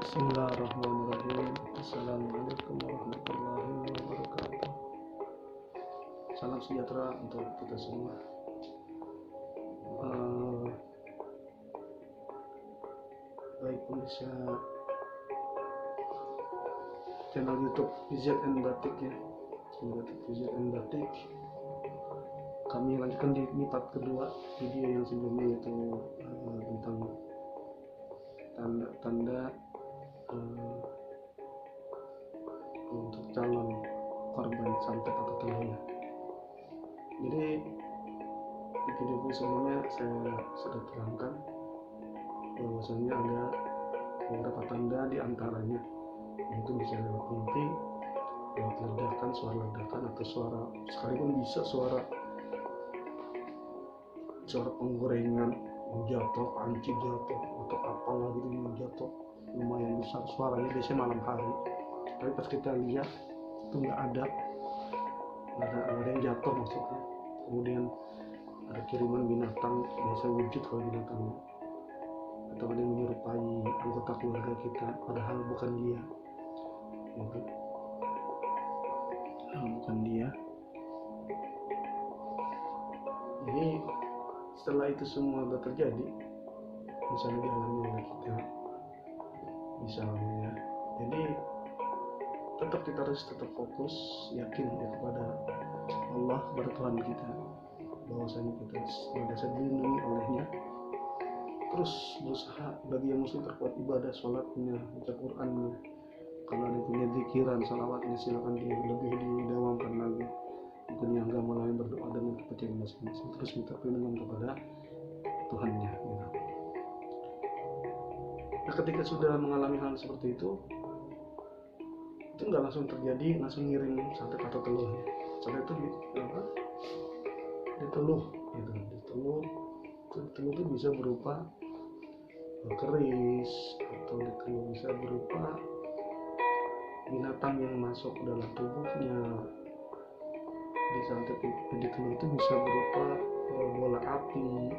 Bismillahirrahmanirrahim. Assalamualaikum warahmatullahi wabarakatuh. Salam sejahtera untuk kita semua. Baik pemirsa channel YouTube VZN Batik ya, VZN Batik. Kami lanjutkan di part kedua video yang sebelumnya, yaitu tentang tanda-tanda untuk calon korban santet atau teluhnya. Jadi di video sebelumnya saya sudah terangkan bahwasanya ada beberapa tanda, di antaranya itu bisa lewat mimpi, lewat ledakan, suara ledakan, atau suara, sekalipun bisa suara penggorengan jatuh, panci jatuh, atau apalah gitu yang jatuh lumayan besar suaranya, biasanya malam hari. Tapi pas kita lihat itu nggak ada yang jatuh maksudnya. Kemudian ada kiriman binatang, biasa wujud kalau binatangnya, atau ada yang menyerupai anggota keluarga kita padahal bukan dia, gitu. Bukan dia. Jadi setelah itu semua sudah terjadi, misalnya dialami oleh kita, misalnya ya, jadi kita harus tetap fokus, yakin ya kepada Allah, kepada Tuhan kita, bahwasanya kita senantiasa dilindungi olehnya. Terus berusaha bagi yang muslim berbuat ibadah, sholatnya, baca Qurannya, kalau ada punya zikiran, salawatnya, silakan lebih didawamkan lagi. Mungkin yang agama lain berdoa dengan kepercayaan masing-masing, terus minta perlindungan kepada Tuhannya. Nah, ketika sudah mengalami hal seperti itu nggak langsung terjadi, langsung ngirim santet atau teluh ya. Santet itu diteluh gitu. Diteluh itu bisa berupa keris, atau diteluh bisa berupa binatang yang masuk dalam tubuhnya. Di santet diteluh itu bisa berupa bola api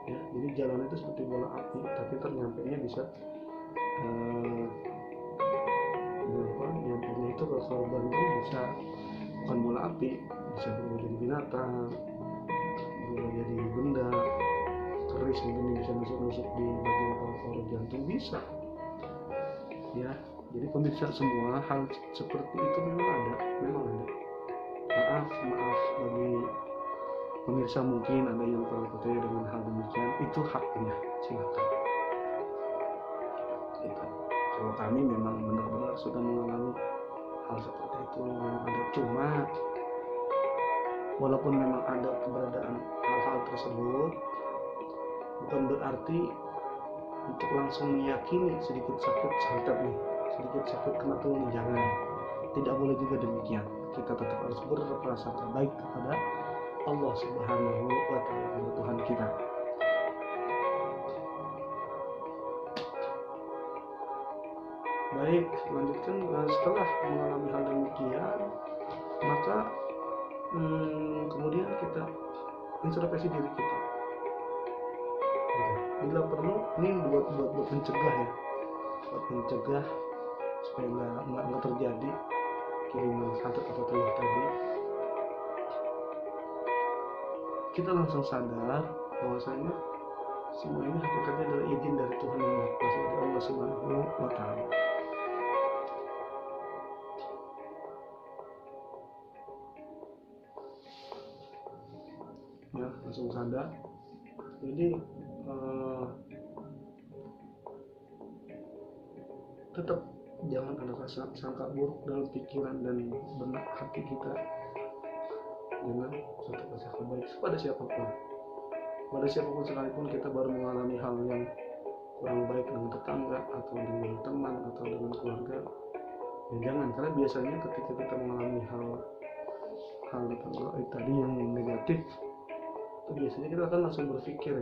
ya, jadi jalannya itu seperti bola api, tapi nyampainya bisa nyampainya itu ke korban itu bisa bukan bola api, bisa berubah jadi binatang, berubah jadi benda, keris mungkin bisa nusuk-nusuk di bagian paru-paru jantung, bisa ya. Jadi pemirsa semua, hal seperti itu memang ada. Maaf bagi pemirsa, mungkin ada yang percaya dengan hal demikian, itu haknya, silakan. Kalau kami memang benar-benar sudah mengalami hal seperti itu, memang ada. Cuma walaupun memang ada keberadaan hal-hal tersebut, bukan berarti untuk langsung meyakini sedikit sakit santet nih, sedikit sakit kena teluh, jangan. Tidak boleh juga demikian. Kita tetap harus berprasangka baik kepada Allah Subhanahu wa Ta'ala, Tuhan kita. Baik, lanjutkan. Setelah mengalami hal demikian, maka kemudian kita introspeksi diri kita. Bila perlu, ini buat mencegah ya, buat mencegah supaya nggak terjadi kiriman santet atau teluh tadi. Kita langsung sadar bahwasanya semua ini hakikatnya adalah izin dari Tuhan yang Maha Kuasa, dari Allah Subhanahu wa Ta'ala. Ya, langsung sadar. Jadi tetap jangan ada rasa sangka buruk dalam pikiran dan benak hati kita dengan satu prasangka baik kepada siapapun sekalipun. Kita baru mengalami hal yang kurang baik dengan tetangga, atau dengan teman, atau dengan keluarga, ya jangan. Karena biasanya ketika kita mengalami hal tadi yang negatif, itu biasanya kita akan langsung berpikir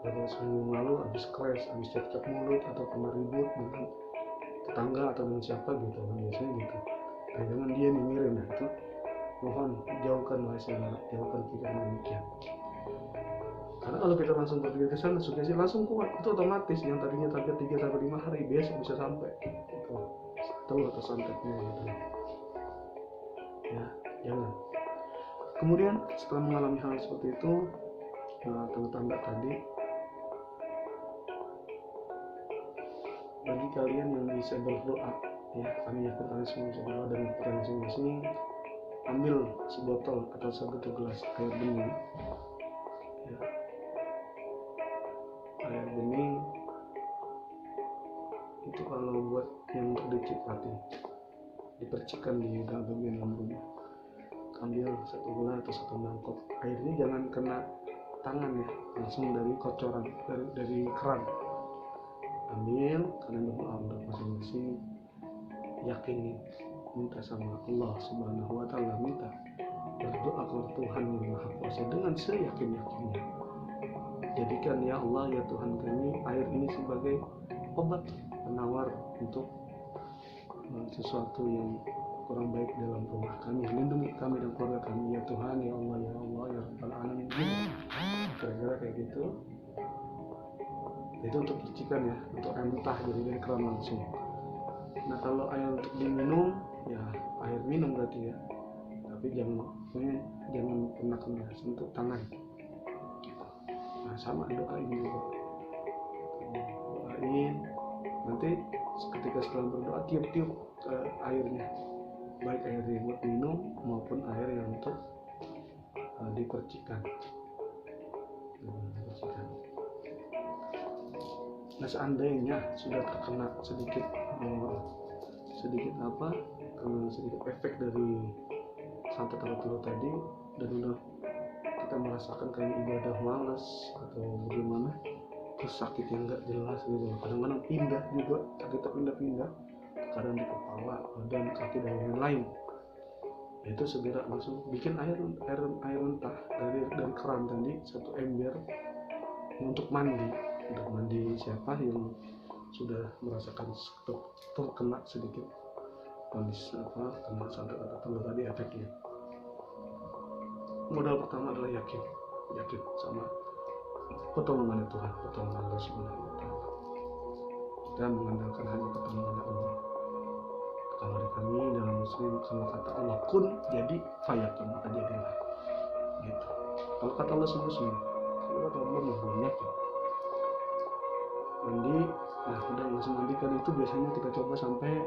beberapa seminggu lalu habis crash, habis cekcok mulut, atau pernah ribut dengan tetangga atau dengan siapa gitu, biasanya gitu. Nah, jangan dia ngirim. Nah, itu mohon jauhkan, wahai saudara, jauhkan pikiran demikian. Karena kalau kita langsung berpikir ke sana, sugesti langsung kuat, itu otomatis yang tadinya target 3 sampai 5 hari besok bisa sampai. Itu tahu atau santetnya gitu. Ya, jangan. Kemudian setelah mengalami hal seperti itu, tanda-tanda tadi, bagi kalian yang bisa berdoa, ya kami yakin kalian semua bisa berdoa dan kalian masing-masing ambil sebotol atau satu gelas air bening, ya, air bening itu kalau buat yang untuk dicipati, dipercikkan di dalam bagian lambungnya. Ambil satu gelas atau satu mangkok, airnya jangan kena tangan ya, langsung dari kocoran, dari keran. Ambil, kalian berdoa untuk masing-masing, yakini, minta sama Allah Subhanahu wa Ta'ala, minta berdoa kepada Tuhan yang Maha Kuasa dengan seyakin-yakinnya. Jadikan ya Allah, ya Tuhan kami, air ini sebagai obat penawar untuk sesuatu yang kurang baik dalam rumah kami. Lindungi kami dan keluarga kami ya Tuhan, ya Allah, ya Allah, ya Rabbal Alamin. Kira-kira kayak gitu. Itu untuk cicikan ya, untuk air mentah jadi dari keran langsung. Nah kalau air untuk diminum, ya air minum berarti ya, tapi jangan pernah kena sentuh tangan. Nah sama doain juga, doain. Nanti ketika setelah berdoa tiup-tiup airnya, baik air yang buat minum maupun air yang untuk dipercikan. Nah seandainya sudah terkena sedikit efek dari santet atau tadi, dan udah kita merasakan kayak ibadah malas atau bagaimana, terus sakit yang nggak jelas gitu, kadang-kadang pindah juga, sakitnya pindah-pindah, kadang di kepala, badan, kaki dan lain-lain. Itu segera langsung bikin air mentah dari keran tadi, satu ember untuk mandi siapa yang sudah merasakan terkena sedikit kondisi kena santet atau tadi efeknya. Modal pertama adalah yakin sama pertolongan Tuhan, pertolongan Allah Subhanahu wa Ta'ala. Kita mengandalkan hanya pertolongan Allah. Kalau di kami dalam Muslim, kalau kata Allah kun jadi fayakun, maka jadilah. Gitu. Kalau kata Allah sungguh-sungguh, kalau kata Allah belum yakin. Mandi, nah udah langsung mandikan itu biasanya kita coba sampai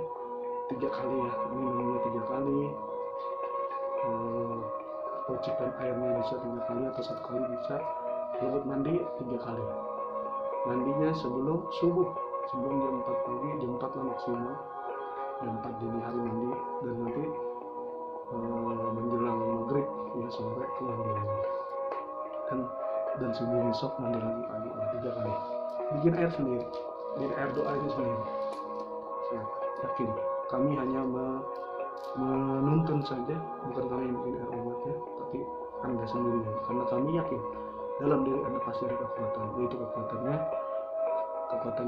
3 kali ya, minumnya 3 kali, percikan airnya bisa 3 kali atau 1 kali bisa. Buat mandi 3 kali. Mandinya sebelum subuh, sebelum jam 4 pagi, jam 4 lah maksimal, jam 4 dini hari mandi, dan nanti menjelang maghrib ya sore itu mandi lagi, dan subuh besok mandi lagi pagi, 3 kali. Bikin air sendiri, bikin air doa itu sendiri. Ya, yakin kami hanya menuntun saja, bukan kami yang bikin air obatnya, tapi Anda sendiri, karena kami yakin dalam diri Anda pasti ada kekuatan, yaitu kekuatan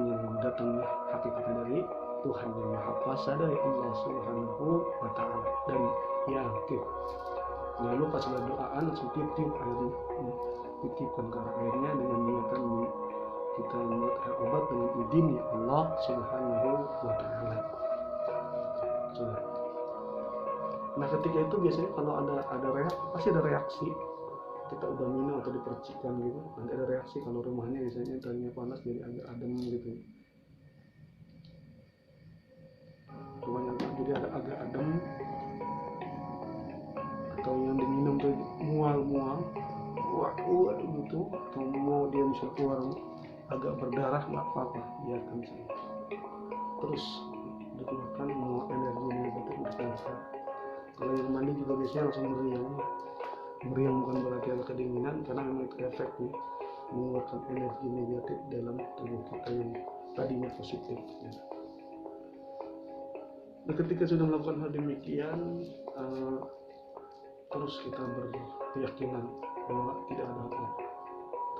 yang datangnya hakikatnya dari Tuhan yang Maha Kuasa, dari Allah Subhanahu wa Ta'ala. Dan yakin, jangan lupa setelah doaan langsung tiup-tiup airnya, titipkan ke arah airnya dengan niatan kita membuat air obat dengan izin ya Allah Subhanahu wa Ta'ala. Nah ketika itu biasanya kalau ada reaksi, pasti ada reaksi. Kita udah minum atau dipercikan gitu, nanti ada reaksi. Kalau rumahnya biasanya tadinya panas jadi agak adem gitu, rumahnya jadi agak adem, atau yang diminum tuh mual gitu, atau mau dia bisa keluar agak berdarah, nggak apa-apa, biarkan saja, terus dikeluarkan mau energinya gitu, dikeluarkan. Kalau yang mandi juga biasanya langsung meriang bukan berarti ada kedinginan, karena memang itu efeknya mengeluarkan energi negatif dalam tubuh kita yang tadinya positif ya. Nah ketika sudah melakukan hal demikian, terus kita berkeyakinan bahwa tidak ada apa-apa,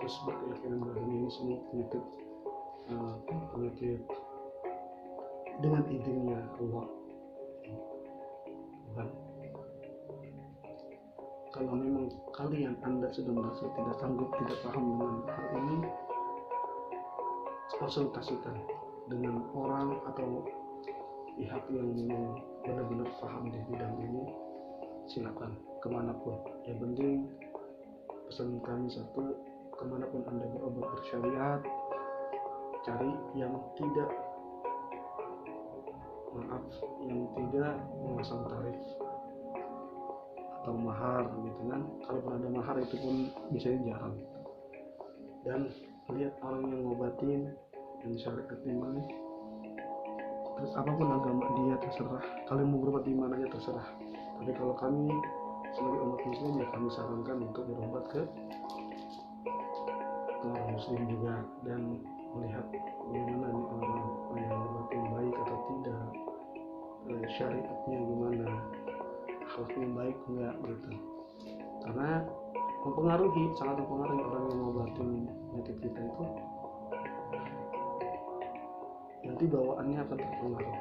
terus berkeyakinan bahwa ini semua penyakit dengan izinnya Allah Tuhan. kalau memang Anda sudah merasa tidak sanggup, tidak paham dengan hal ini, konsultasikan dengan orang atau pihak yang memang benar-benar paham di bidang ini. Silakan kemanapun, yang penting pesan kami satu, kemanapun Anda berobat bersyariat, cari yang tidak memasang tarif atau mahar gitu kan. Kalaupun ada mahar itu pun bisa jarang. Dan lihat orang yang ngobatin yang syariatnya mana, terus apapun agama dia terserah, kalian mau berobat di mana aja terserah. Tapi kalau kami sebagai umat muslim ya kami sarankan untuk berobat ke orang muslim juga, dan melihat bagaimana nih orang yang ngobatin baik atau tidak, syariatnya gimana, akhlaknya baik enggak gitu. Karena sangat mempengaruhi orang yang ngobatin penyakit kita itu, nanti bawaannya akan terpengaruh.